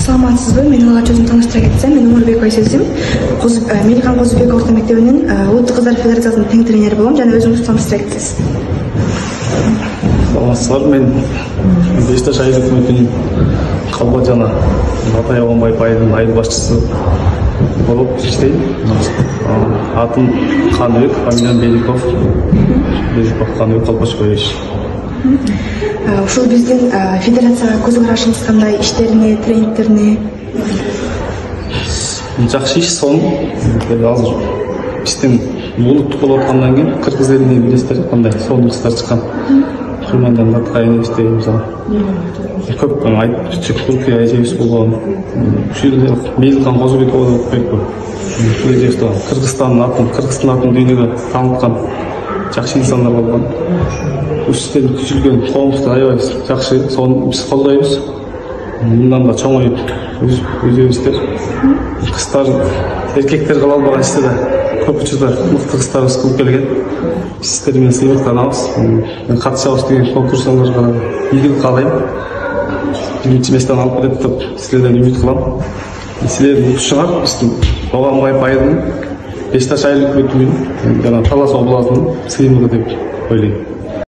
Саламатсызбы? Мен алгач өзүм тааныштыра кетсем, мен Умурбек Айсезим, Мелихан Козубек орто мектебинин Улуттук кыздар федерациясынын тең тренери болом жана өзүңүз тааныштыра кетсиз. Саламатсыздар, мен Бешташ айыл өкмөтүнүн калба жана Батай Абанбай байдын айыл башчысы болуп иштейм. Атым Каныбек, фамилиям Беликов. Каныбек Калпашбаевич. Ушул биздин федерацияга көз карашыңыз кандай, иштерине, тренингтерине? Жакшы иш, сон. Азыр биздин улуттук болуп аткандан кийин кыргыз элине билесиздер кандай сонунчуктар чыккан. Кырмандан Таткайны иштейм, мисалы. Көп айтып чык Туркия эжебиз болгон. Ушул жерде Мелихан Козубек болуп кетти. Ушул жерде Кыргызстандын атын дүйнөгө тааныткан жакшы инсандар болгон. Ушул түзүлгөн коомдуктар аябай жакшы, сону биз колдойбуз. Мындан да чоңоюп өзүбүздөр кыздар, эркектер кыла албаган ишти да көп учурда мыкты кыздарыбыз кылып келген. Биз сиздер менен сыйлыктанабыз. Мен катышабыз деген конкурсуңарга ийгилик каалайм. Биринчи месттен алып келет деп силерден үмүт кылам. Силердин утушуңар биздин Абанбай байдын Бешташ айыл өкмөтүнүн жана Талас областынын сыйымдыгы деп ойлойм.